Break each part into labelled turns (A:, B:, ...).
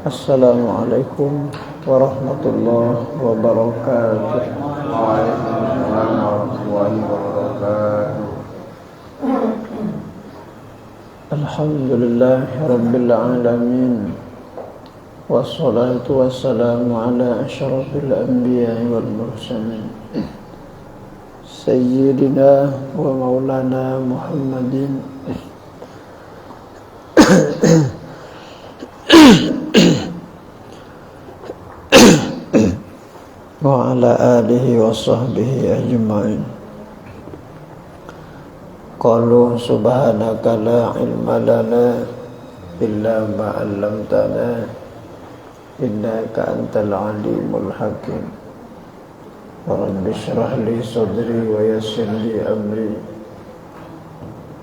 A: Assalamualaikum warahmatullahi wabarakatuh.
B: Waalaikumsalam warahmatullahi wabarakatuh.
A: Alhamdulillahi rabbil alamin. Wassalatu wassalamu ala asyrafil anbiya'i wal mursalin Sayyidina wa maulana Muhammadin wa ala alihi wa sahbihi ajma'in. Qalu subhanaka la ilma lana illa ma 'allamtana innaka antal alimul hakim. Rabbi shrah li sadri wa yassir li amri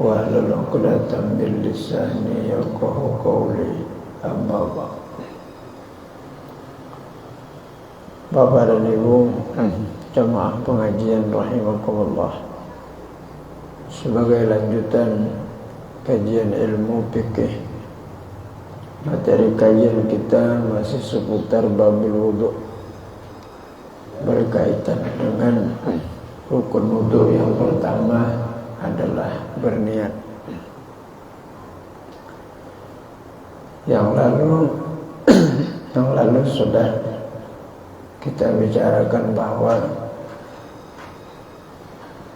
A: wa hlul 'uqdatam min lisani yafqahu qawli. Amma ba'd. Bapak dan Ibu jamaah pengajian rahimakumullah, sebagai lanjutan kajian ilmu fikih, materi kajian kita masih seputar babil wudu, berkaitan dengan rukun wudu. Yang pertama adalah berniat. Yang lalu sudah kita bicarakan bahwa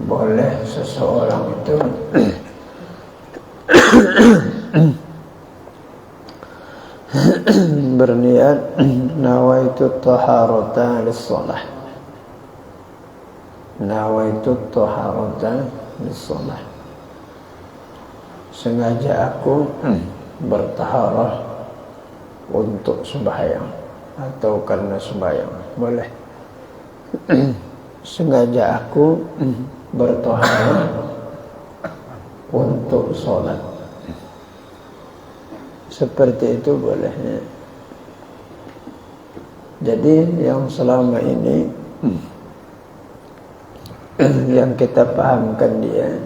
A: boleh seseorang itu berniat nawaitu taharata lis-shalah. Nawaitu taharata lis-shalah. Sengaja aku bertaharah untuk sembahyang atau karena sembahyang. Boleh. Sengaja aku bertaharah untuk sholat. Seperti itu boleh. Jadi yang selama ini yang kita pahamkan dia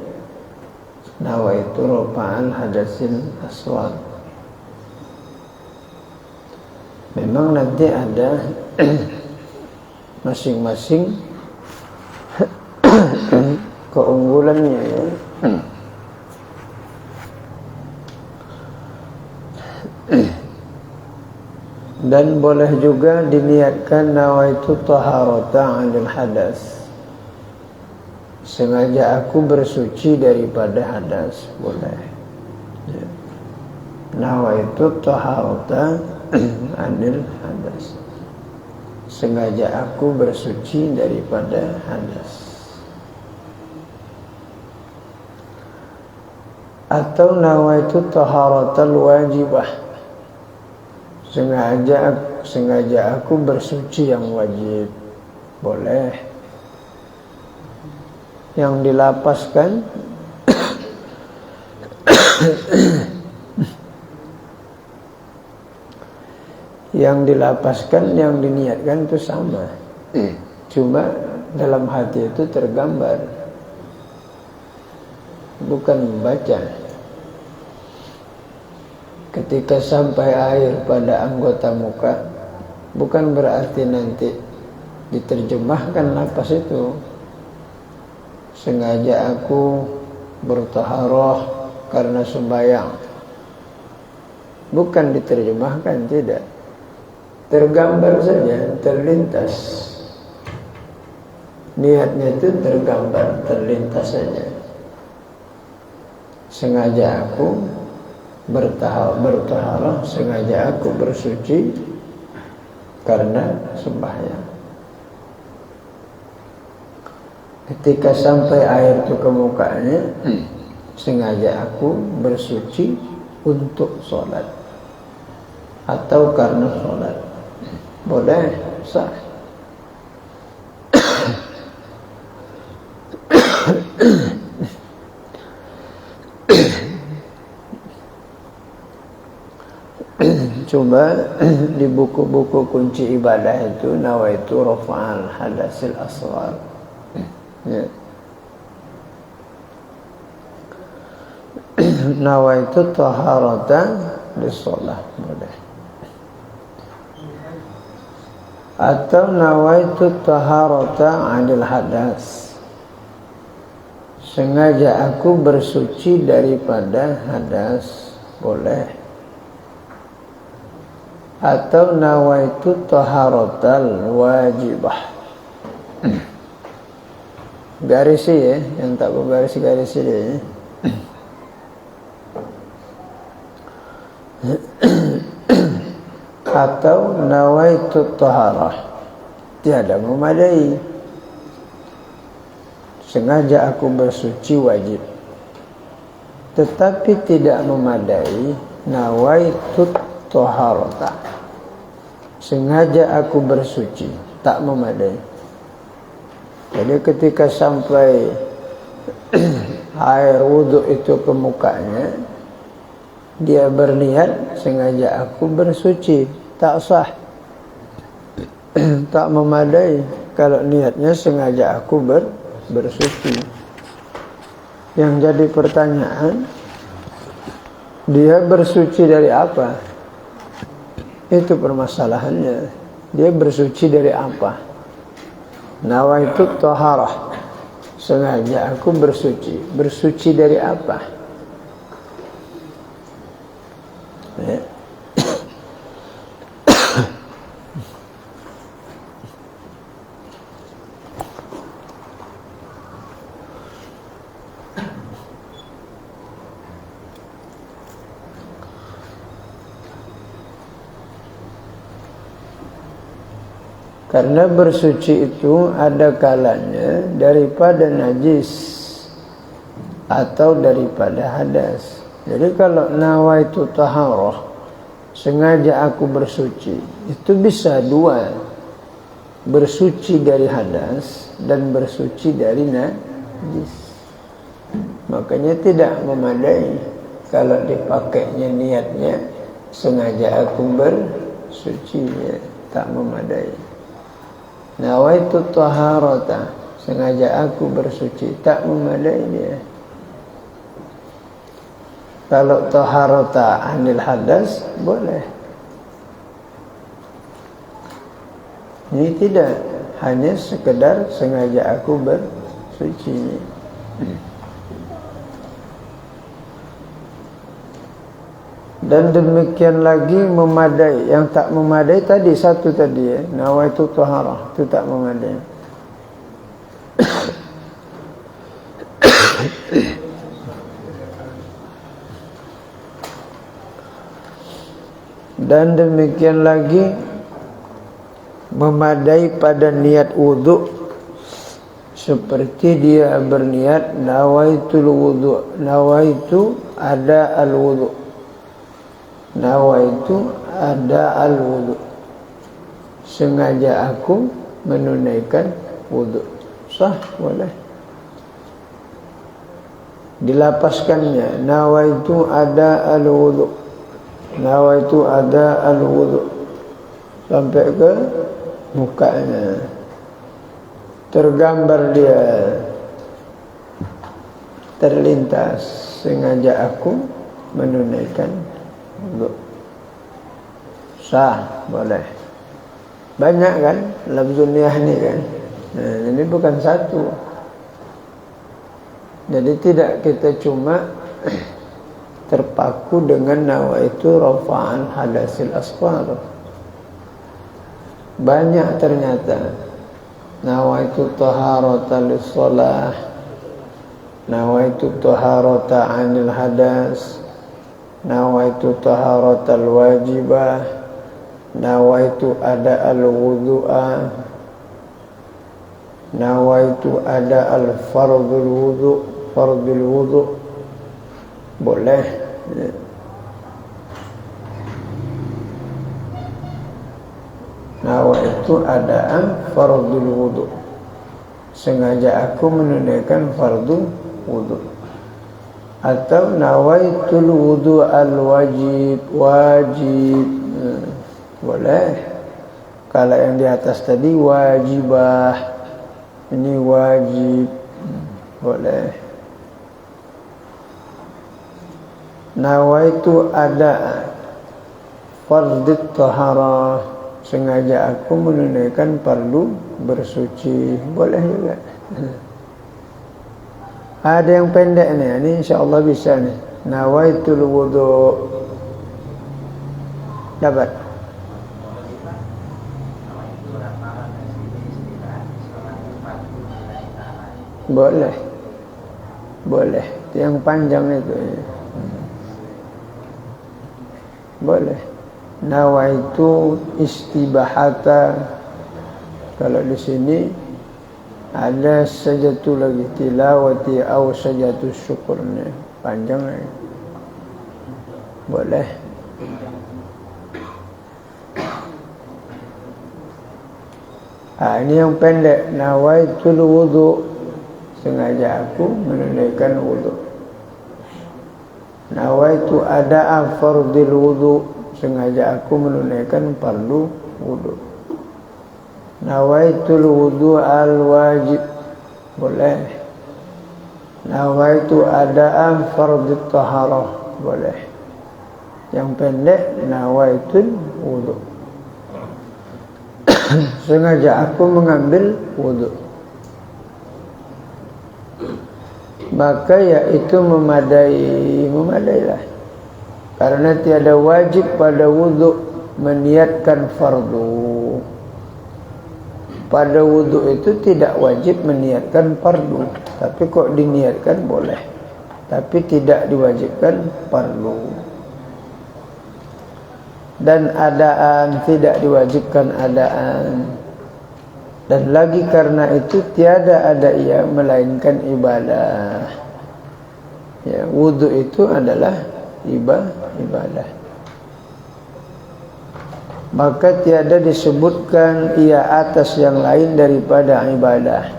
A: nawaitu rafa'al hadasil asghar. Memang nanti ada masing-masing keunggulannya ya. Dan boleh juga diniatkan nawaitu taharata 'anil hadas. Sengaja aku bersuci daripada hadas, boleh. Ya. Nawaitu taharata 'anil hadas. Sengaja aku bersuci daripada hadas. Atau nawaitu taharatal wajibah. Sengaja aku bersuci yang wajib. Boleh. Yang dilapaskan yang diniatkan itu sama. Cuma dalam hati itu tergambar, bukan membaca. Ketika sampai air pada anggota muka, bukan berarti nanti diterjemahkan lapas itu. Sengaja aku bertaharah karena sembahyang, bukan diterjemahkan, tidak. Tergambar saja, terlintas. Niatnya itu tergambar, terlintas saja. Sengaja aku bertaharah, sengaja aku bersuci karena sembahyang. Ketika sampai air itu ke mukanya, sengaja aku bersuci untuk sholat atau karena sholat. Boleh, sah. Cuma di buku-buku kunci ibadah itu nawaitu rafa'al hadasil asghar. Ya. Nawaitu taharatan lis-shalah. Boleh. Atau nawaitu taharata 'anil hadas, sengaja aku bersuci daripada hadas, boleh. Atau nawaitu taharatal wajibah, garisi ya, yang tak bergaris-garis dia ya. Atau nawaitu taharah, tiada memadai, sengaja aku bersuci wajib. Tetapi tidak memadai nawaitu taharata, sengaja aku bersuci, tak memadai. Jadi ketika sampai air wudhu itu ke mukanya, dia berniat sengaja aku bersuci, tak sah. Tak memadai kalau niatnya sengaja aku bersuci. Yang jadi pertanyaan, dia bersuci dari apa? Itu permasalahannya. Dia bersuci dari apa? Nawaitu taharah, sengaja aku bersuci. Bersuci dari apa? Ya. Karena bersuci itu ada kalanya daripada najis atau daripada hadas. Jadi kalau nawaitu taharah, sengaja aku bersuci, itu bisa dua, bersuci dari hadas dan bersuci dari najis. Makanya tidak memadai kalau dipakainya niatnya sengaja aku bersuci, ya, tak memadai. Nawaitu taharata, sengaja aku bersuci, tak memadai dia. Kalau taharata 'anil hadas boleh. Ini tidak hanya sekedar sengaja aku bersuci. Dan demikian lagi memadai. Yang tak memadai tadi satu tadi ya, nawaitu taharah, itu tak memadai. Dan demikian lagi memadai pada niat wudhu, seperti dia berniat nawaitul wudhu, nawaitu ada al wudhu, nawaitu ada al wudhu, sengaja aku menunaikan wudhu, sah, boleh. Dilapaskannya nawaitu ada al wudhu, nawaitu ada al wudhu, sampai ke mukanya, tergambar dia, terlintas, sengaja aku menunaikan wudhu, sah, boleh. Banyak kan lafzul niyah ni kan. Nah, ini bukan satu. Jadi tidak kita cuma terpaku dengan nawaitu rafa'an hadasil asghar. Banyak ternyata. Nawaitu taharata lis-shalah, nawaitu taharata 'anil hadas, nawaitu taharatal wajibah, nawaitu ada al-wudu'a, nawaitu ada al-fardul wudu', fardul wudu', boleh. Nawaitu adaan fardul wudu', sengaja aku menunaikan fardu wudu'. Atau nawaitul wudu' al-wajib, wajib, boleh. Kalau yang di atas tadi wajibah, ini wajib, boleh. Nawaitu ada fardhu taharah, sengaja aku menunaikan fardu bersuci, boleh juga. Ada yang pendek nih, ini insyaallah bisa nih. Nawaitul wudu. Dapat. Boleh. Boleh. Yang panjang itu. Boleh. Nawaitu istibahata. Kalau di sini ada sajatu lagi tilawati atau sajatu syukurnya. Panjang lagi. Boleh. Ini yang pendek. Nawaitul wudu. Sengaja aku menunaikan wudu. Nawaitu ada'a fardil wudu. Sengaja aku menunaikan fardu wudu. Nawaitul wudu al-wajib. Boleh. Nawaitu ada'a fardit taharah. Boleh. Yang pendek, nawaitul wudu. Sengaja aku mengambil wudu. Maka yaitu memadailah. Karena tiada wajib pada wudu meniatkan fardu. Pada wudu itu tidak wajib meniatkan fardu, tapi kok diniatkan boleh. Tapi tidak diwajibkan fardu. Dan adaan tidak diwajibkan adaan. Dan lagi karena itu tiada ada ia melainkan ibadah. Ya, wudu itu adalah ibadah. Maka tiada disebutkan ia atas yang lain daripada ibadah.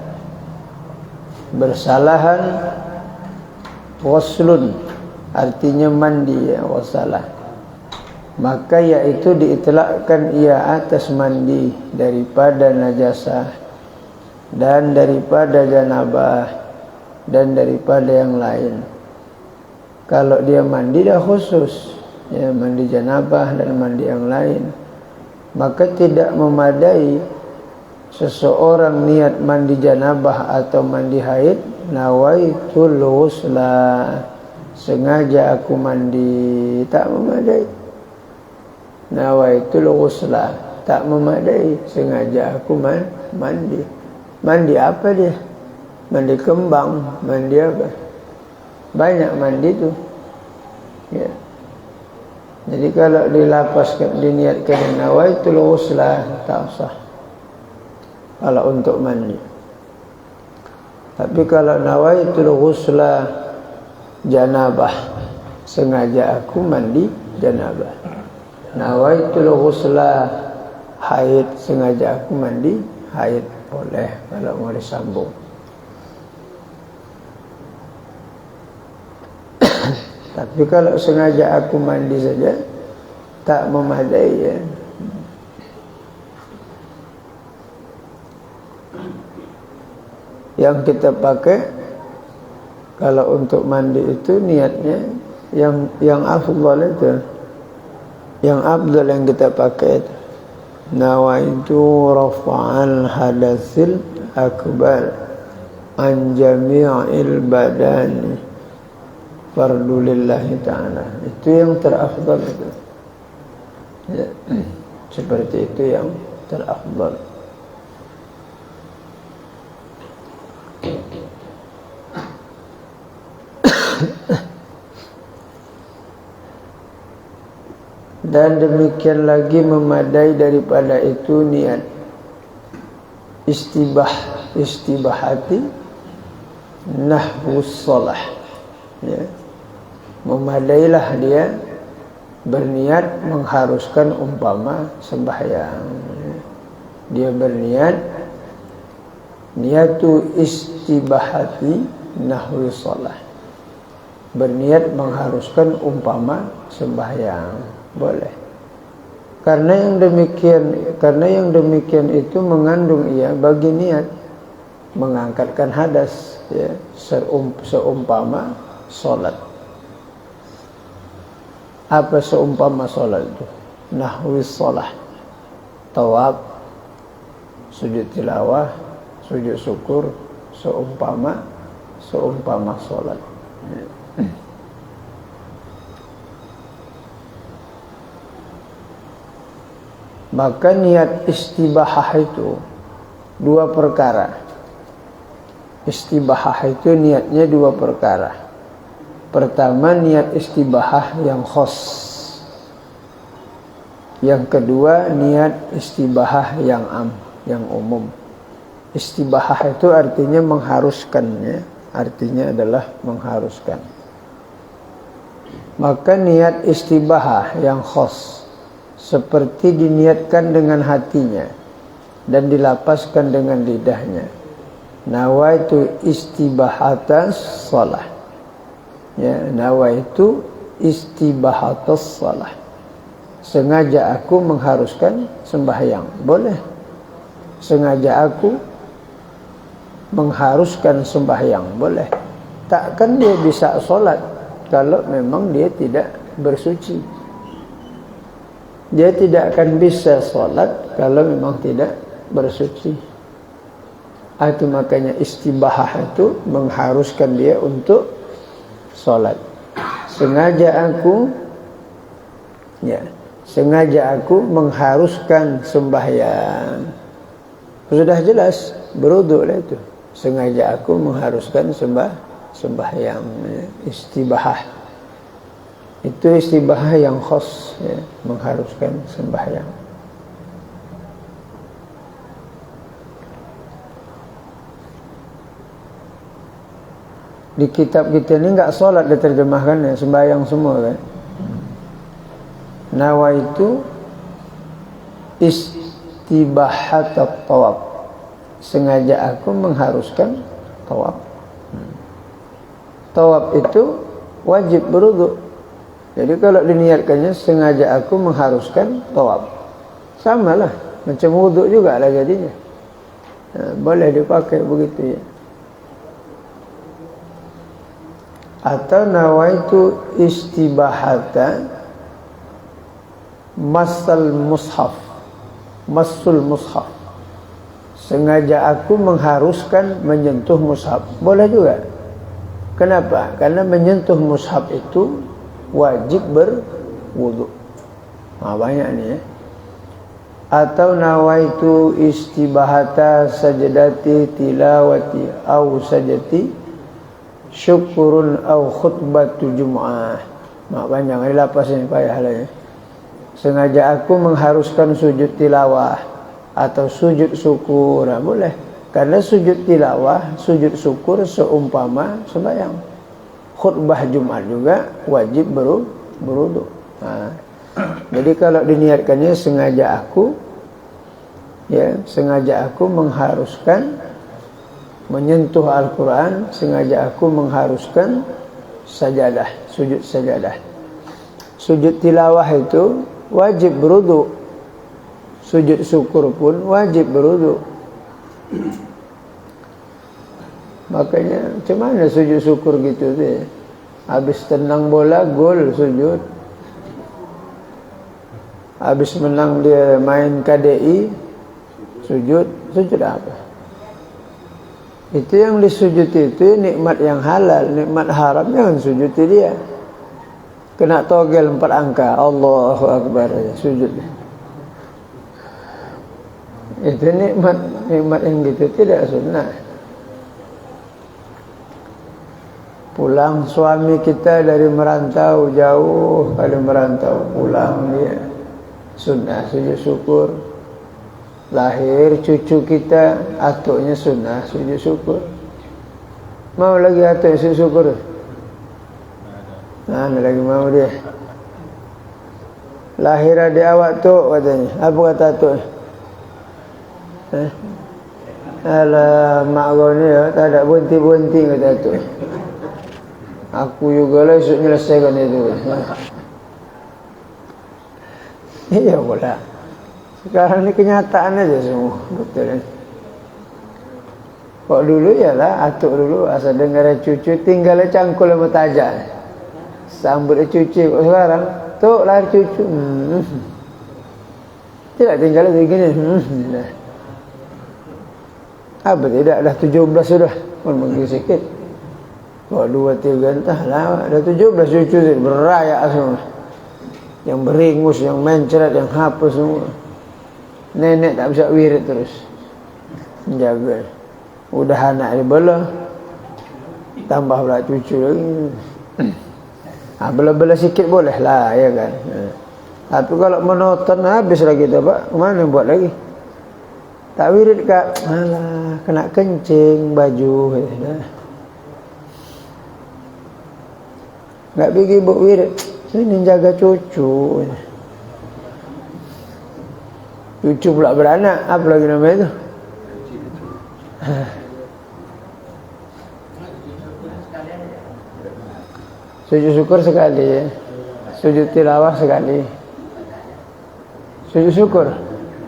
A: Bersalahan waslun artinya mandi, ya, wasalah. Maka yaitu diitlakkan ia atas mandi daripada najasah dan daripada janabah dan daripada yang lain. Kalau dia mandi dah khusus, ya, mandi janabah dan mandi yang lain, maka tidak memadai seseorang niat mandi janabah atau mandi haid, nawaitul ghusla, sengaja aku mandi, tak memadai. Nawaitul ghusla, tak memadai, sengaja aku mandi. Mandi apa dia? Mandi kembang, mandi apa? Banyak mandi tu. Ya. Jadi kalau dilapaskan, diniatkan nawaitul ghusla, tak sah. Kalau untuk mandi. Tapi kalau nawaitul ghusla janabah, sengaja aku mandi janabah. Nawaitul ghusla haid, sengaja aku mandi haid, boleh kalau mau disambung. Tapi kalau sengaja aku mandi saja tak memadai, ya. Yang kita pakai kalau untuk mandi itu niatnya yang afdal itu. Yang afdal yang kita pakai itu nawaitu rafa'al hadatsil akbar an jami'il badani fardu lillahi ta'ala. Itu yang terafdal itu. Ya. Seperti itu yang terafdal. Dan demikian lagi memadai daripada itu niat istibahati nahwus shalah, ya. Memadailah dia berniat mengharuskan umpama sembahyang. Dia berniat niatu istibahati nahwus shalah, berniat mengharuskan umpama sembahyang. Boleh. Karena yang demikian itu mengandung ia bagi niat mengangkatkan hadas, ya, seumpama solat. Apa seumpama solat itu? Nahwis shalah. tawaf, sujud tilawah, sujud syukur seumpama salat. Maka niat istibahah itu dua perkara. Istibahah itu niatnya dua perkara. Pertama, niat istibahah yang khos. Yang kedua, niat istibahah yang am, yang umum. Istibahah itu artinya mengharuskan, ya. Artinya adalah mengharuskan. Maka niat istibahah yang khos seperti diniatkan dengan hatinya dan dilapaskan dengan lidahnya. Nawaitu istibahatas shalah. Ya, nawaitu istibahatas shalah. Sengaja aku mengharuskan sembahyang. Boleh. Sengaja aku mengharuskan sembahyang. Boleh. Takkan dia bisa solat kalau memang dia tidak bersuci. Dia tidak akan bisa solat kalau memang tidak bersuci. Itu makanya istibahah itu mengharuskan dia untuk solat. Sengaja aku mengharuskan sembahyang. Sudah jelas berwudu lah itu. Sengaja aku mengharuskan sembahyang. Istibahah. Itu istibahah yang khas, ya, mengharuskan sembahyang. Di kitab kita ini enggak solat diterjemahkan, ya, sembahyang semua kan. Nawaitu istibahat tawaf. Sengaja aku mengharuskan tawaf. Tawaf itu wajib berwudu. Jadi kalau diniatkannya sengaja aku mengharuskan tawaf, samalah macam wudu juga lah jadinya. Boleh dipakai begitu, ya. Atau nawaitu istibahata massul mushaf. Sengaja aku mengharuskan menyentuh mushaf. Boleh juga. Kenapa? Karena menyentuh mushaf itu wajib berwudu. Banyak nih, ya. Atau nawaitu istibahata sajdati tilawati au sajati syukurun au khutbatu jum'ah. Banyak ini lapasnya payah lah, ya. Sengaja aku mengharuskan sujud tilawah atau sujud syukur. Boleh. Karena sujud tilawah, sujud syukur seumpama sembahyang. Khutbah Jumat juga wajib berwudu. Jadi kalau diniatkannya sengaja aku mengharuskan menyentuh Al-Quran, sengaja aku mengharuskan sajadah, sujud sajadah. Sujud tilawah itu wajib berwudu. Sujud syukur pun wajib berwudu. Makanya macam mana sujud syukur gitu tu? Habis tenang bola, gol sujud. Habis menang dia main KDI, sujud apa? Itu yang disujud itu nikmat yang halal, nikmat haram jangan sujud dia. Kena togel 4 angka, Allahu Akbar, sujud. Itu nikmat yang gitu tidak sunnah. Pulang suami kita dari merantau, jauh kali merantau, pulang dia sunnah sujud syukur. Lahir cucu kita, atuknya sunnah sujud syukur. Mau lagi atuk sujud syukur? Mana lagi mau dia? Lahir adik awak tu katanya. Apa kata atuk? Alah mak kau ni ya, tak ada berhenti-berhenti kata atuk. Aku juga lah esok menyelesaikan itu. Iya pula. Sekarang ni kenyataan aja semua. Betul kan? Kok dulu ialah atuk dulu asal dengar cucu tinggal cangkul sama tajak. Sambut cucu kok sekarang tok lahir cucu. Tidak tinggal lagi gini. Dah. Apa tidak, dah 17 sudah. Pun mungkin sikit. Kok 2-3 entah lah. Dah 17 cucu berayak semua. Yang beringus, yang mencret, yang hapus semua. Nenek tak bisa wirid terus. Menjaga. Udah anak dia bela. Tambah pula cucu lagi. Bela-bela sikit boleh lah, ya kan. Tapi kalau monoton habis lagi tu Pak. Mana buat lagi? Tak wirid kat. Alah, kena kencing baju. Tak pergi buat wirid. Ini jaga cucu. Cucu pula beranak. Apa lagi nama itu? Sujud syukur sekali. Sujud tilawah sekali. Sujud syukur.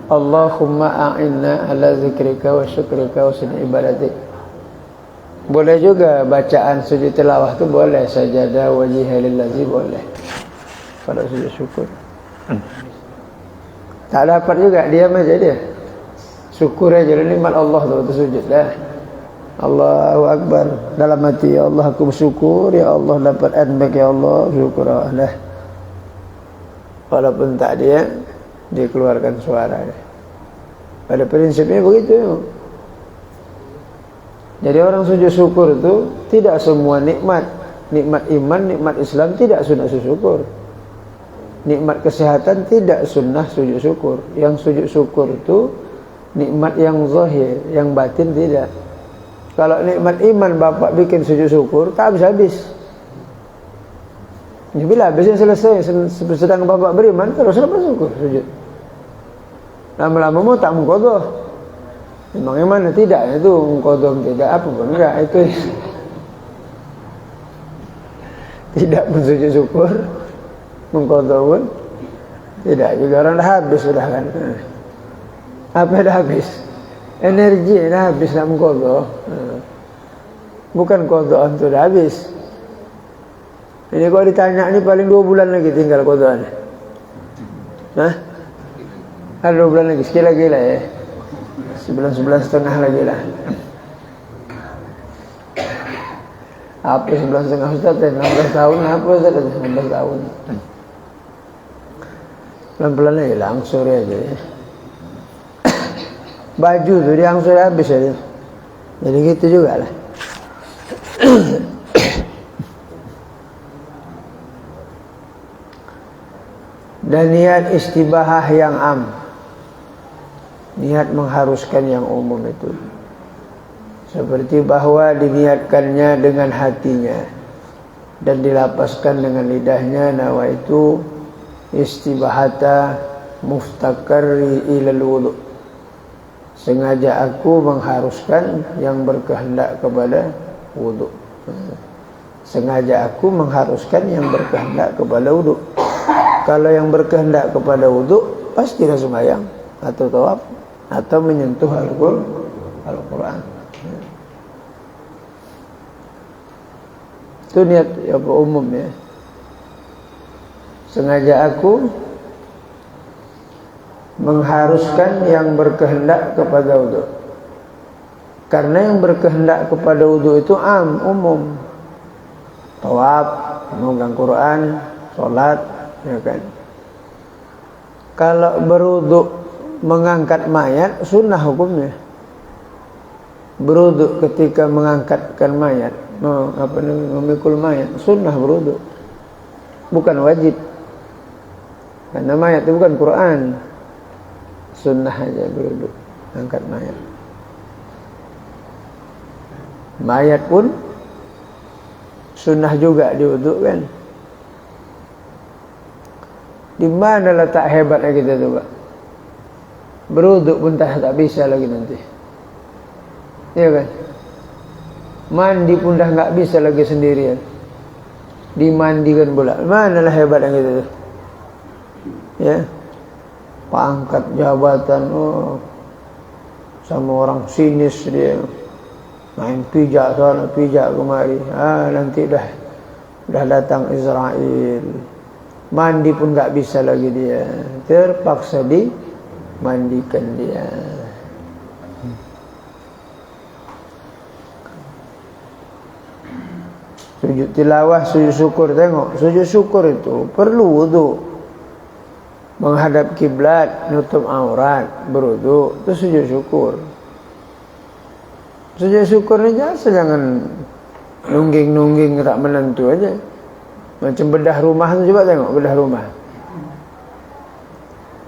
A: Allahumma a'inna ala zikrika wa syukrika wa suni ibadatik. Boleh juga bacaan sujud tilawah tu boleh. Sajadah wajihah lillazi boleh. Kalau sujud syukur. Tak dapat juga, diam aja dia. Syukur aja, nikmat Allah tu sujud dah. Allahu Akbar. Dalam hati, ya Allah aku bersyukur, ya Allah dapat adbak, ya Allah syukur Allah. Walaupun tak dia keluarkan suara dia. Pada prinsipnya begitu. Jadi orang sujud syukur itu tidak semua nikmat. Nikmat iman, nikmat Islam tidak sunnah sujud syukur. Nikmat kesehatan tidak sunnah sujud syukur. Yang sujud syukur itu nikmat yang zahir, yang batin tidak. Kalau nikmat iman bapak bikin sujud syukur, tak habis-habis. Bila habisnya selesai, sedang bapak beriman, terus bersyukur sujud. Lama-lama mau tak mengkodoh. Memang mana tidak, itu mengkodoh tidak apa pun enggak, itu tidak pun sujud syukur, mengkodoh pun tidak juga. Orang dah habis sudah kan. Apa dah habis? Energi dah habis nak mengkodoh. Bukan kodohan tu dah habis. Ini kalau ditanya ni paling 2 bulan lagi tinggal kodohan. Hah? Ada 2 bulan lagi, sikit lagi lah ya. 11 setengah lagi lah. Apa 11 setengah Ustaz? 16 tahun apa Ustaz? 16 tahun. Pelan-pelan lagi langsung aja ya. Baju tu dia langsung habis aja. Jadi gitu juga lah. Dan niat istibahah yang am, niat mengharuskan yang umum itu, seperti bahwa diniatkannya dengan hatinya dan dilapaskan dengan lidahnya. Nawaitu istibahata muftakari ilal wudu. Sengaja aku mengharuskan yang berkehendak kepada wudu. Sengaja aku mengharuskan yang berkehendak kepada wudu. Kalau yang berkehendak kepada wudu, pasti dah sembahyang atau tawaf atau menyentuh Al-Quran. Itu niat apa umum ya. Sengaja aku mengharuskan yang berkehendak kepada wudu. Karena yang berkehendak kepada wudu itu umum. Tawaf, memegang Quran, solat, ya kan. Kalau berwudu mengangkat mayat, sunnah hukumnya. Berwudu ketika mengangkatkan mayat, memikul mayat, sunnah berwudu. Bukan wajib. Karena mayat itu bukan Quran. Sunnah aja berwudu, angkat mayat. Mayat pun sunnah juga diwudu kan. Di mana letak hebatnya kita tu Pak? Berwudu pun tak bisa lagi nanti. Iya kan? Mandi pun dah enggak bisa lagi sendirian. Dimandikan pula. Manalah hebatnya kita tu? Ya. Pangkat jabatan, sama orang sinis dia. Main pijak sana, pijak kemari. Nanti dah datang Israel. Mandi pun tak bisa lagi dia. Terpaksa mandikan dia. Sujud tilawah, sujud syukur. Tengok, sujud syukur itu perlu wudu. Menghadap kiblat, nutup aurat, berwudu, itu sujud syukur. Sujud syukur ni jangan nungging-nungging tak menentu aja. Macam bedah rumah tu, coba tengok bedah rumah.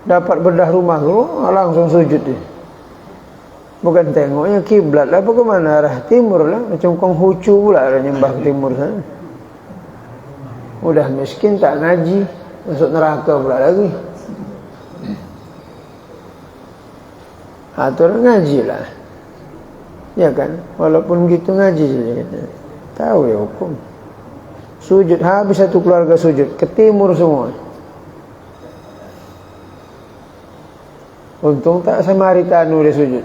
A: Dapat bedah rumah tu, langsung sujud dia. Bukan tengoknya kiblat lah, apa ke mana, arah timur lah. Macam Konghucu pula arah nyembah ke timur sana. Udah miskin tak ngaji, masuk neraka pula lagi. Atau ngaji lah, ya kan? Walaupun gitu ngaji saja, tahu ya hukum. Sujud, habis satu keluarga sujud ke timur semua. Untung tak Samaritanu dia sujud.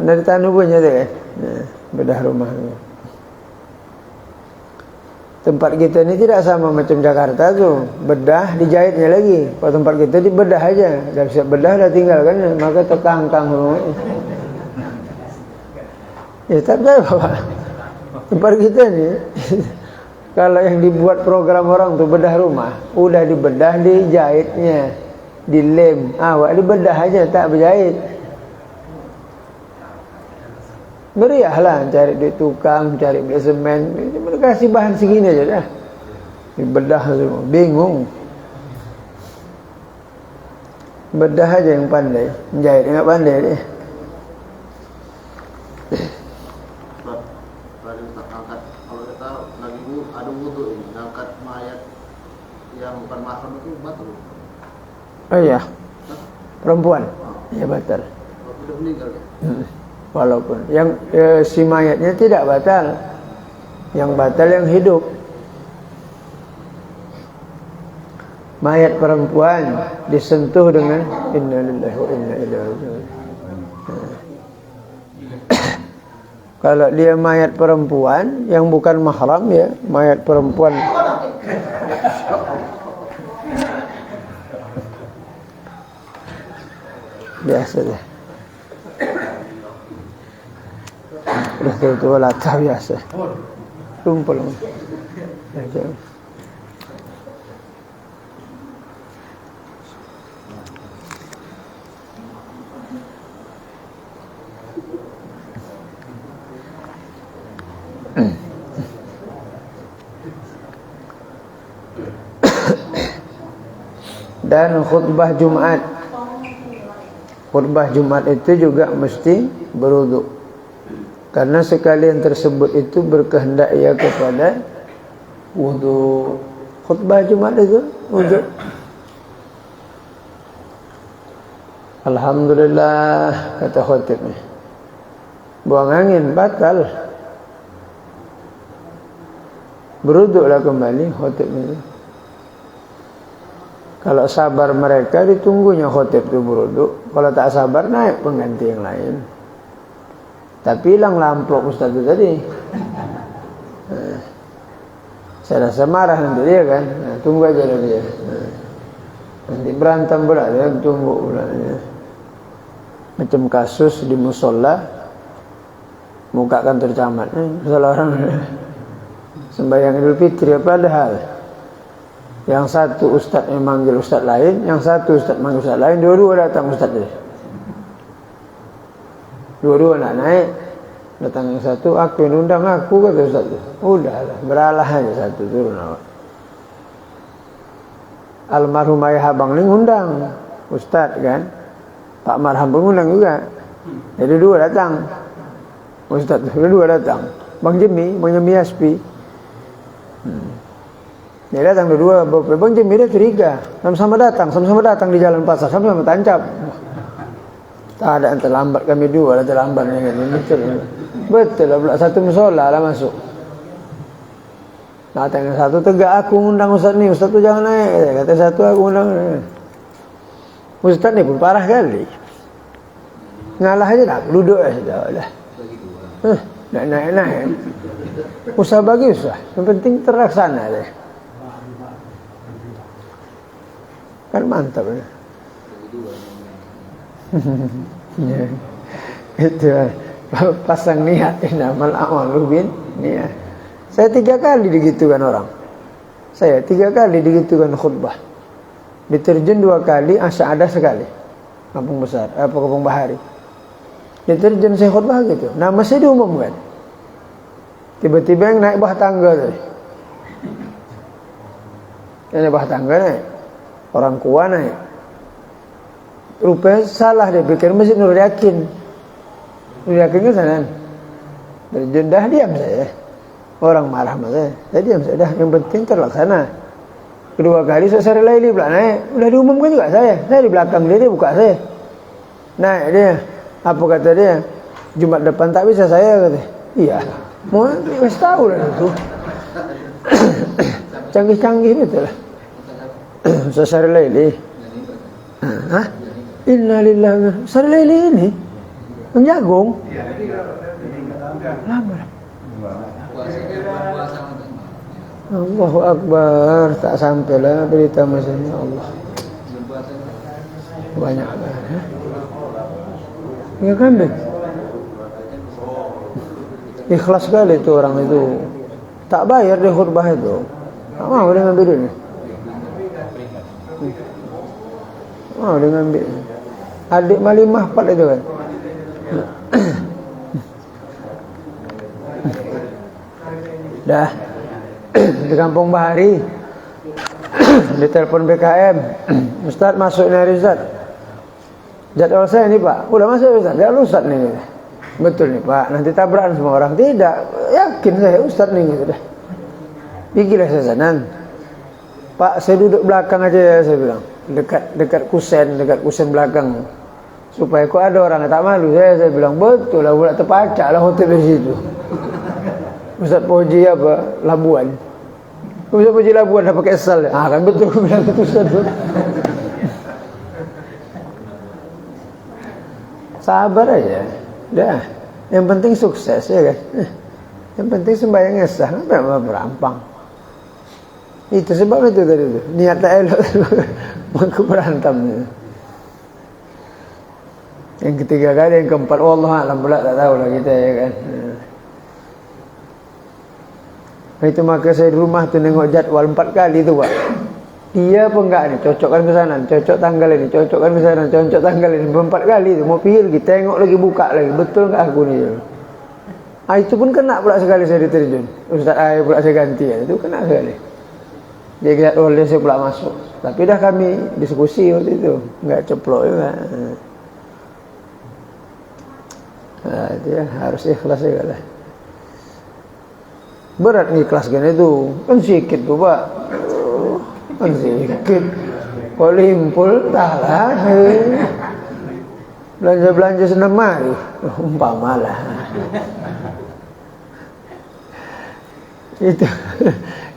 A: Dari tanu punya tu kan, bedah rumah. Tempat kita ni tidak sama macam Jakarta tu, bedah dijahitnya lagi. Kalau tempat kita dibedah aja, dah siap bedah dah tinggalkan, maka terkangkang rumah. Ya tak tahu apa. Tempat kita ni kalau yang dibuat program orang tu bedah rumah, udah dibedah, dijahitnya, dilem. Awak dibedah aja tak berjahit. Beriahlah cari duit tukang, cari beli semen, mereka kasih bahan segini aja dah. Bedah semua, bingung. Bedah aja yang pandai, menjahit enggak pandai dia.
B: Tadi Ustaz angkat, kalau kita lagi ada wudu ini, angkat mayat yang bukan mahram itu batal.
A: Oh iya, perempuan, ya batal.
B: Sudah meninggal ya.
A: Walaupun yang si mayatnya tidak batal, yang batal yang hidup. Mayat perempuan disentuh dengan inna lillahi wa inna ilaihi raji'un. Kalau dia mayat perempuan yang bukan mahram, ya mayat perempuan biasa deh. Udah itu lata biasa. Tumpul. Dan khutbah Jumat. Khutbah Jumat itu juga mesti berwudu. Karena sekalian tersebut itu berkehendak ia kepada wudu. Khutbah Jumat itu wudu. Alhamdulillah, kata khutibnya. Buang angin, batal. Berwuduklah kembali khutibnya. Kalau sabar mereka, ditunggunya khutib itu berwuduk. Kalau tak sabar, naik pengganti yang lain. Tapi hilang lamplok Ustaz itu tadi. Saya rasa marah nanti dia kan. Tunggu aja lah dia. Nanti berantem pula dia, tunggu pula dia. Macam kasus di musola, muka kantor camat. Salah orang sembahyang Idul Fitri, padahal yang satu ustaz yang manggil ustaz lain, yang satu ustaz manggil ustaz lain, dua-dua datang ustaz dia. Dua-dua nak naik, datang yang satu, aku yang undang aku, kata ustaz tu. Udahlah, beralah aja satu, turun awak. Almarhum ayah abang ni undang ustaz kan, Pak Marham pun undang juga. Jadi dua datang, ustaz tu, dua datang. Bang Jemi Aspi. Dia datang dua-dua, Bang Jemi dia curiga, sama-sama datang di jalan pasar, sama-sama tancap. Tak ada yang terlambat, kami dua lah terlambat. Betul lah pula, satu musola lah masuk. Datang yang satu, tegak aku undang ustaz ni, ustaz tu jangan naik. Kata satu, aku undang. Ustaz ni pun parah kali. Ngalah aja nak, duduk aja. Nak naik. Usaha bagi usaha, yang penting terlaksana deh. Kan mantap ya. Ya. Itu pasang niat, innamal a'malu bin niat. Saya 3 kali digitukan orang. Saya 3 kali digitukan khutbah. Diterjun 2 kali, ada sekali. Kampung Besar, Kampung Bahari. Diterjun saya khutbah gitu. Nama saya diumumkan. Tiba-tiba yang naik bawah tangga tuh. Yang naik bawah tangga naik. Orang kuat naik. Rupanya salah dia pikir Masjid Nur Yakin. Nur Yakin ke sana. Terjun dah diam saya. Orang marah sama saya diam saya dah. Yang penting terlaksana. Kedua kali saya laili pula naik. Udah diumumkan juga saya di belakang dia buka saya. Naik dia. Apa kata dia? Jumat depan tak bisa saya kata. Iya. Mau wis tahu lah itu. Canggih-canggih betul lah. Saya laili. Hah? Innalillahi. Saya laili ini menjagung. Lama. Allahu Akbar, tak sampailah berita masanya Allah. Banyak banget. Ya kan, Bek? Ikhlas sekali itu orang itu. Tak bayar dia khutbah itu. Tak mau dia ngambil duit. Mau dia ngambil. Adik Malimah 4 itu kan. Dah. Di Kampung Bahari. Ditelepon BKM. Ustaz masuk ni hari Ustaz. Jadwal saya ni Pak. Udah masuk Ustaz. Jadwal Ustaz ni. Betul ni Pak. Nanti tabrakan semua orang. Tidak. Yakin saya Ustaz ni gitu dah. Pergilah saya sana. Pak saya duduk belakang aja ya saya bilang. Dekat kusen belakang. Supaya kok ada orang tak malu saya bilang betul lah pula terpacak lah hotel di situ. Ustaz Poji apa? Labuan. Ustaz Poji Labuan dah pakai sal. Kan betul bilang itu Ustaz. Sabar aja. Dah. Yang penting sukses ya kan. Yang penting sembahyang sah. Kenapa berampang? Itu sebab itu tadi tu. Niat tak elok maka berantem. Yang ketiga kali, yang keempat Allah alam pula tak tahulah kita ya kan. Itu maka saya di rumah tu nengok jadwal 4 kali tu Pak. Dia pun enggak ni, cocokkan ke sana, cocok tanggal ini, cocokkan ke sana, cocok tanggal ini. 4 kali tu mau pergi lagi, tengok lagi, buka lagi. Betul enggak aku ni? Itu pun kena pula sekali saya diterjun. Ustaz Ai pula saya ganti ya. Itu kena sekali. Dia lihat oleh saya pula masuk. Tapi dah kami diskusi waktu itu, enggak ceplok juga. Dia harus ikhlas juga lah. Berat ngikhlaskan itu. Kan sikit tu Pak. Kan sikit. Kalau himpul tak lah. Belanja-belanja senam mari. Umpamalah.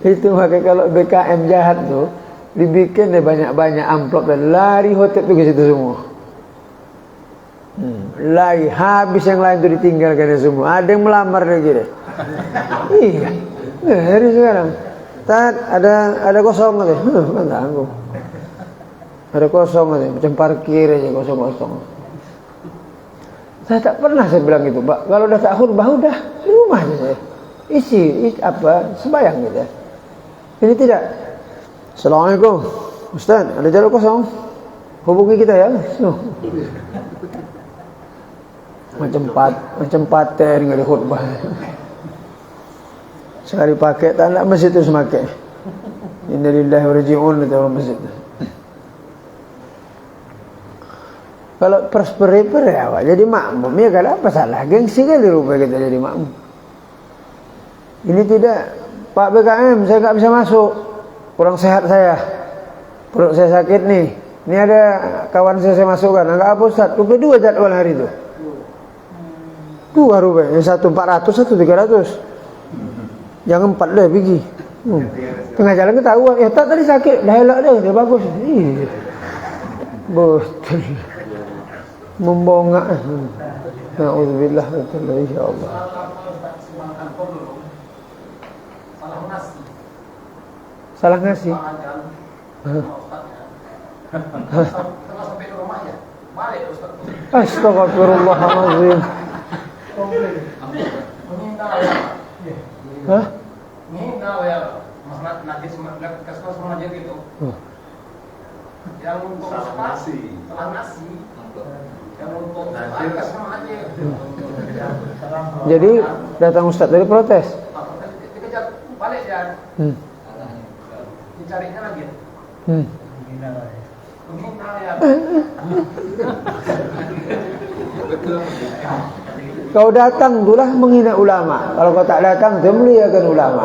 A: Itu makanya kalau BKM jahat tu dibikin deh banyak-banyak amplop dan lari hotel tu ke situ semua. Lari habis yang lain tu ditinggalkan semua. Ada yang melamar lagi deh. Iya. Dari sekarang. Tak ada kosong aja. Kan tanggung. Ada kosong aja, macam parkir aja kosong-kosong. Saya tak pernah saya bilang gitu, Pak. Kalau dah tak khutbah udah di rumah aja saya. Isi apa sembahyang gitu. Ini tidak. Assalamualaikum. Ustaz, ada jadwal kosong? Hubungi kita ya. Macam paten enggak ada khutbah. Sekali pakai tak nak masjid tu semakai. Innalillahi wa raji'un itu orang masjid. Kalau persperi awak jadi makmum ya kalau apa salah? Gengsi kali rupanya kita jadi makmum. Ini tidak, Pak BKM saya enggak bisa masuk. Kurang sehat saya. Perut saya sakit nih. Ini ada kawan saya masukkan. Enggak apa Ustaz. Rupanya 2 jadwal hari itu. 2 rupanya. Yang satu 400, satu 300. Jangan 4 dah pergi. Tengah jalan ketahuan. Ya tak tadi sakit. Dah elok dah. Dia bagus. Betul. Membongak. Na'udzubillah. Ya Allah. Salah ngasih.
C: Balik Ustaz.
A: Astagfirullahaladzim.
C: Menghina ya.
A: Hah?
C: Menghina ya. Mas najis kasih sama aja gitu. Yang untuk salah nasi. Yang untuk kasih sama aja.
A: Jadi datang Ustaz tadi protes.
C: Dikejar balik ya. Dicarinya lagi. Menghina ya.
A: Kau datang itulah menghina ulama. Kalau kau tak datang, dia muliakan ulama.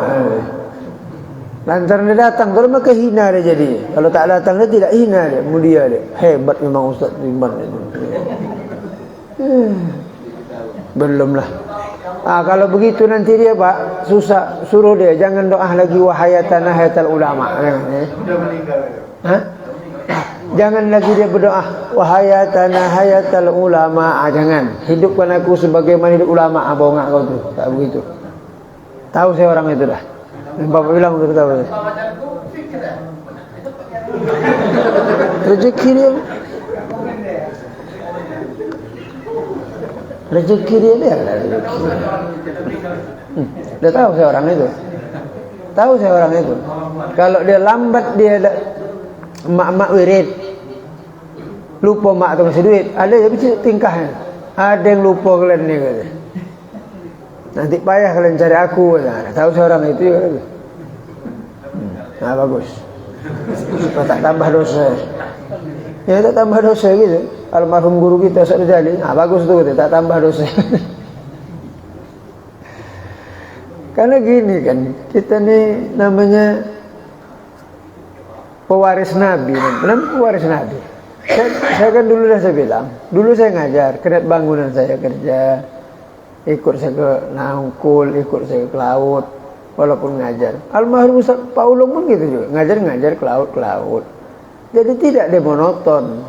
A: Lantaran dia datang, kalau maka hina dia jadi. Kalau tak datang dia tidak hina dia, mulia dia. Hebat memang Ustaz Ridwan itu. Belumlah. Kalau begitu nanti dia Pak susah, suruh dia jangan doa lagi wahayatana hayatal ulama.
B: Sudah meninggal.
A: Hah? Jangan lagi dia berdoa wahayatana hayatal ulama. Jangan. Hidupkan aku sebagaimana hidup ulama. Bongak kau tu. Tak begitu. Tahu saya orang itu dah. Bapak bilang tu tahu. Rezeki dia. Rezeki dia lah rezeki. Dia tahu saya orang itu. Tahu saya orang itu. Kalau dia lambat dia mak wirid. Lupa mak tu masih duit. Ada yang tingkahnya. Ada yang lupa kalian ni kata. Nanti payah kalian cari aku. Tahu saya orang itu kata. Nah bagus. Tak tambah dosa. Ya tak tambah dosa gitu. Almarhum guru kita Ustaz Rizali. Bagus tu kata. Tak tambah dosa. Karena gini kan. Kita ni namanya pewaris Nabi. Kenapa pewaris Nabi? Saya kan dulu dah saya bilang. Dulu saya ngajar. Kedai bangunan saya kerja. Ikut saya ke Nangkul. Ikut saya ke laut. Walaupun ngajar. Almarhum Ustaz Pak Ulung pun gitu juga. Ngajar ke laut. Jadi tidak dia monoton.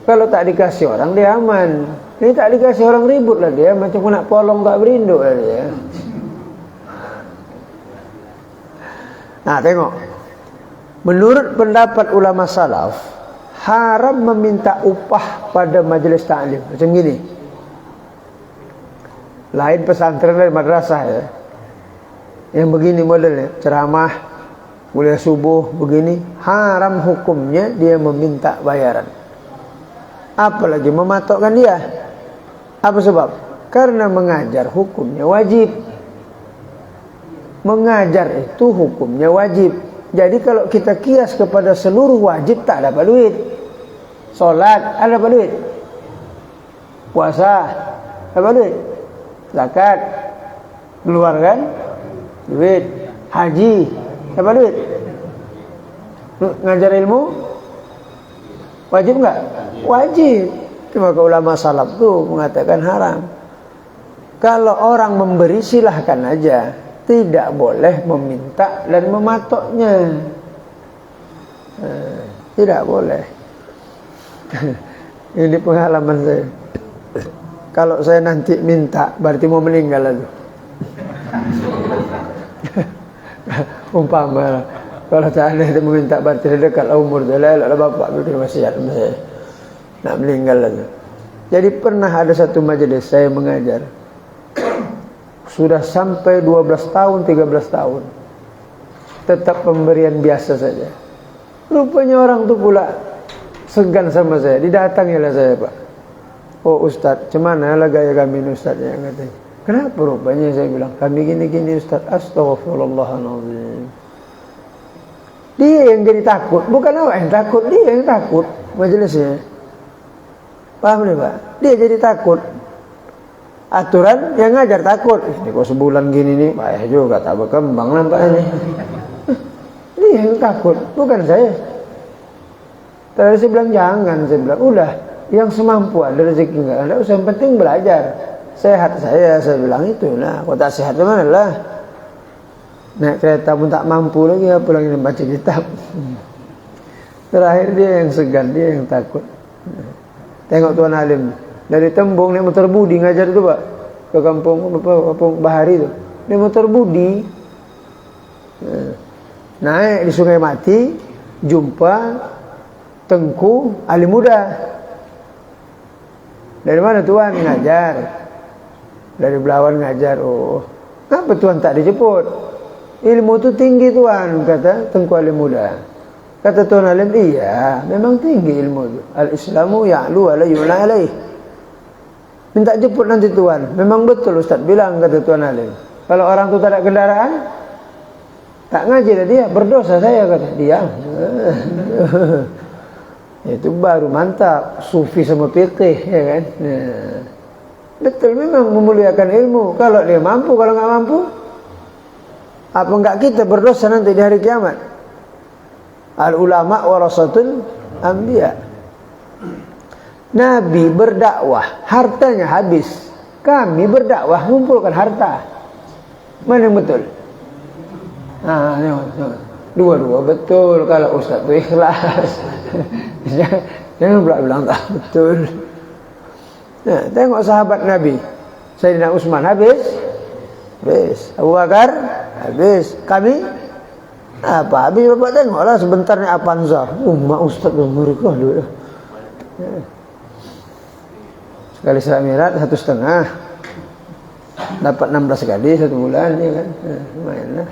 A: Kalau tak dikasih orang dia aman. Ini tak dikasih orang ribut lah dia. Macam nak polong tak berinduk lah dia. Nah tengok. Menurut pendapat ulama salaf, haram meminta upah pada majlis ta'lim. Macam gini. Lain pesantren dari madrasah ya. Yang begini modelnya, ceramah, kuliah subuh begini, haram hukumnya dia meminta bayaran. Apalagi mematokkan dia. Apa sebab? Karena mengajar hukumnya wajib. Mengajar itu hukumnya wajib. Jadi kalau kita kias kepada seluruh wajib tak dapat duit. Solat ada dapat duit. Puasa dapat duit. Zakat keluarkan duit. Haji dapat duit. Ngajar ilmu wajib enggak? Wajib. Cuma ulama salaf tu mengatakan haram. Kalau orang memberi silahkan aja. Tidak boleh meminta dan mematoknya. Tidak boleh. Ini pengalaman saya. Kalau saya nanti minta, berarti mau meninggal itu. Umpama kalau saya nanti meminta, berarti dekat umur saya. Lalu bapak bikin wasiat saya nak meninggal itu. Jadi pernah ada satu majelis saya mengajar. Sudah sampai 12 tahun, 13 tahun. Tetap pemberian biasa saja. Rupanya orang tu pula segan sama saya. Didatangilah saya, Pak. Oh Ustaz, cemana lah gaya kami ini Ustaz yang katanya. Kenapa rupanya saya bilang, kami gini-gini Ustaz. Astaghfirullahaladzim. Dia yang jadi takut. Bukan awak yang takut, dia yang takut. Majelisnya. Paham ni Pak? Dia jadi takut. Aturan yang ngajar takut. Ini kok sebulan gini nih, payah juga tak berkembang nampaknya. Dia yang takut, bukan saya. Tadi saya bilang jangan, saya bilang udah, yang semampu ada rezeki enggak ada, usah yang penting belajar. Sehat saya bilang itu. Nah, kalau tak sehat mana lah. Naik kereta pun tak mampu lagi, apa lagi baca kitab. Terakhir dia yang segan, dia yang takut. Tengok Tuan Alim. Dari Tembung naik motor budi ngajar tu Pak. Ke kampung Bahari tu. Naik motor budi. Naik di Sungai Mati. Jumpa Tengku alim muda. Dari mana tuan? Ngajar. Dari Belawan ngajar. Oh, kenapa tuan tak dijemput? Ilmu itu tinggi tuan, kata Tengku Alim Muda. Kata Tuan Alim, iya, memang tinggi ilmu itu. Al-Islamu ya'lu wa la yu'la alaih. Minta jemput nanti tuan. Memang betul Ustaz bilang, kata Tuan Alim. Kalau orang itu tak ada kendaraan, tak ngaji dia, berdosa saya, kata dia. Itu baru mantap, sufi sama fikih, ya kan? Nah, betul, memang memuliakan ilmu. Kalau dia mampu, kalau nggak mampu, apa enggak kita berdosa nanti di hari kiamat? Al ulama warasatul anbiya. Nabi berdakwah, hartanya habis. Kami berdakwah, mengumpulkan harta. Mana yang betul? Nah, dua-dua betul. Kalau Ustaz itu ikhlas. Jangan bilang tak betul. Nah, tengok sahabat Nabi. Sayyidina Utsman habis. Abu Bakar habis. Kami apa? Habis bapak tengoklah sebentarnya Avanza. Mak Ustaz tu mereka dulu. Sekali Isra Mi'raj 1,5. Dapat 16 kali 1 bulan, ya kan? Lumayan lah.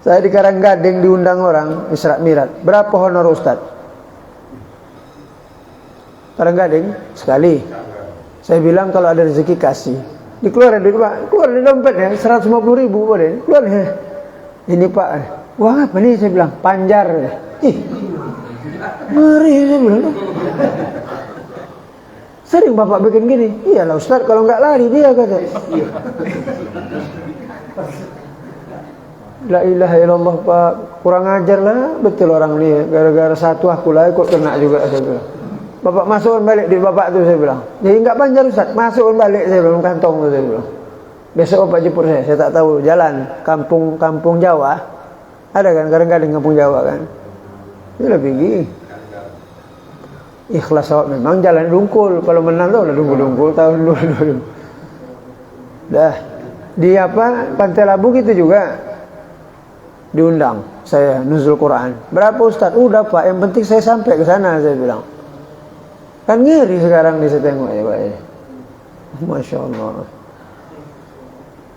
A: Saya di Karanggading diundang orang Isra Mi'raj. Berapa honor Ustaz? Karanggading sekali. Saya bilang kalau ada rezeki kasih. Dikeluarin duit Pak, keluar di dompetnya 150.000 boleh. Keluar ya. Ini Pak. Wah, apa nih saya bilang? Panjar. Ih. Ngeri saya bilang. Sering Bapak bikin gini. Iyalah Ustaz, kalau enggak lari dia, kata. La ilaha illallah Pak. Kurang ajar lah betul orang ni. Gara-gara satu aku lah ikut kena juga, saya bilang. Bapak masukkan balik di bapak tu, saya bilang. Jadi enggak panjar Ustaz, masukkan balik, saya bilang, kantong tu, saya bilang. Besok Bapak jemput saya tak tahu jalan kampung Jawa. Ada kan kadang-kadang kampung Jawa kan. Itu lebih pergi. Ikhlas awak memang jalan dungkul. Kalau menang tu lah dungkul-dungkul tahun dulu. Dah. Di apa? Pantai Labu gitu juga. Diundang saya nuzul Quran. Berapa Ustaz? Udah Pak, yang penting saya sampai ke sana, saya bilang. Kan ngeri sekarang di setengok ya Pak ya. Masya Allah.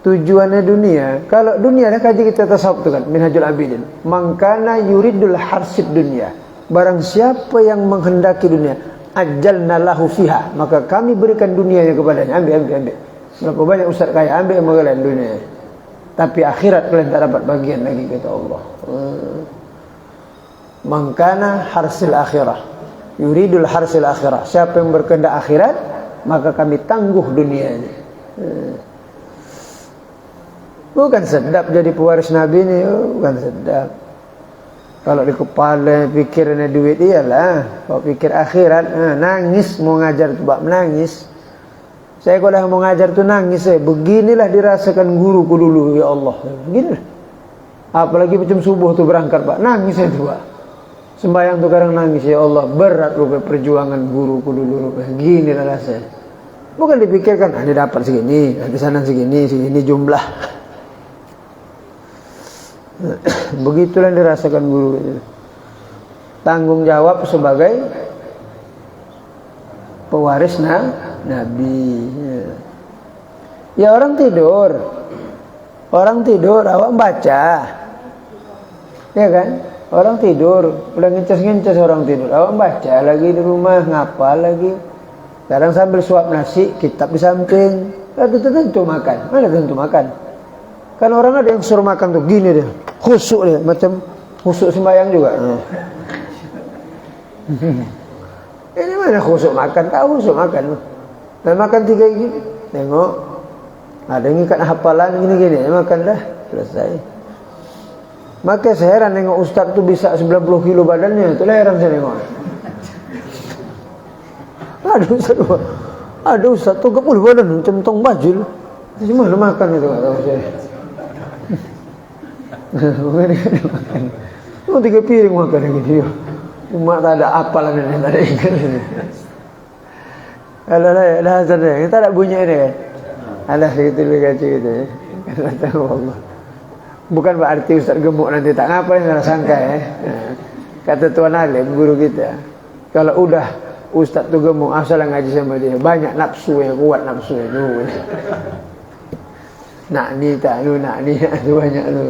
A: Tujuannya dunia. Kalau dunia dah kaji kita tasawuf tu kan, Minhajul Abidin. Mangkana yuridul harsid dunia. Barang siapa yang menghendaki dunia, ajalna lahu fiha, maka kami berikan dunianya kepadanya. Ambil. Berapa banyak ustaz kaya, ambil sama kalian dunia. Tapi akhirat kalian tak dapat bagian lagi, kata Allah. Mangkana harsil akhirah, yuridul harsil akhirah. Siapa yang berkehendak akhirat, maka kami tangguh dunianya. Bukan sedap jadi pewaris Nabi ni, bukan sedap. Kalau di kepala pikirannya duit, iyalah. Kalau pikir akhirat, nangis mau ngajar tu bab menangis. Saya kalau dah mau ngajar tu nangis. Beginilah dirasakan guruku dulu, ya Allah. Beginilah. Apalagi macam subuh tu berangkat Pak, nangis saya tu Pak. Sembahyang tu kadang nangis, ya Allah. Berat rupanya perjuangan guruku dulu rupanya. Beginilah rasanya. Bukan dipikirkan, dia dapat segini, nanti sana segini jumlah. Begitulah yang dirasakan guru itu. Tanggung jawab sebagai pewaris Nabi. Ya orang tidur, awak baca, ya kan? Orang tidur, udah ngeces orang tidur, awak baca lagi di rumah, ngapal lagi. Kadang sambil suap nasi, kitab di samping. Ada tentu makan, mana tentu makan? Kan orang ada yang suruh makan tuh gini dia, khusuk dia, macam khusuk sembahyang juga. Ini mana khusuk makan? Tahu khusuk makan. Nah, makan 3 gini, tengok. Ada yang ikat hafalan gini-gini, makan dah, selesai. Maka saya heran tengok ustaz tu bisa 90 kilo badannya, itulah heran saya tengok. Ada ustaz tu 30 badan, macam tong bajul. Cuma lu makan itu, tak tahu saya. Makan. Oh 3 piring makan gitu. Cuma tak ada apalan ini, tak ada ikan ini. Kalau dah sadar, kita tak bunyi ini kan. Alah segitu kaci gitu ya. Kata Allah. Bukan berarti ustaz gemuk nanti tak ngapain, salah sangka ya. Kata Tuan Alim guru kita, kalau udah ustaz tu gemuk, asal ngaji sama dia. Banyak nafsu yang kuat nafsu itu. Nak ni tak lu, nak ni tu banyak tu.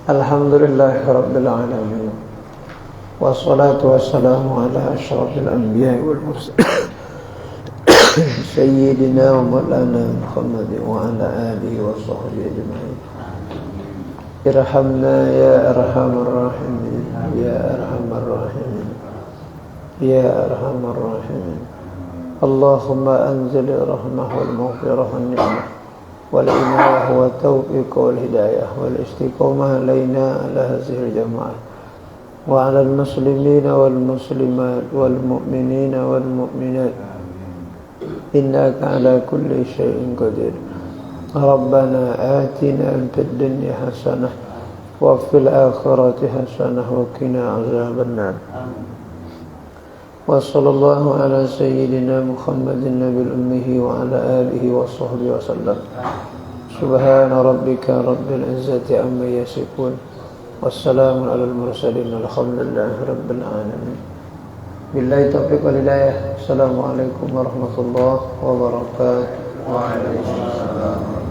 A: Alhamdulillahirabbil alamin. Wassalatu wassalamu ala asyrafil anbiya'i wal mursalin. Sayyidina wa maulana Muhammad wa ala alihi wa sahbihi ajma'in. Irhamna ya arhamar rahimin, ya arhamar rahimin, ya arhamar rahimin. Allahumma anzil rahmah wal maghfirah wal ni'mah wal inayah wa tawfiq wal hidayah wal istiqamah alaina ala hadhihi al-jama'ah wa ala al-muslimina wal muslimat wal mu'minina wal mu'minat. إنك على كل شيء قدير. ربنا آتنا في الدنيا حسنة وفي الآخرة حسنة وقنا عذاب النار. وصلى الله على سيدنا محمد النبي الأمي وعلى آله وصحبه وسلم. سبحان ربك رب العزة عما يصفون والسلام على المرسلين الحمد لله رب العالمين. Billahi taufiq wal hidayah. Assalamualaikum warahmatullahi wabarakatuh. Waalaikumsalam.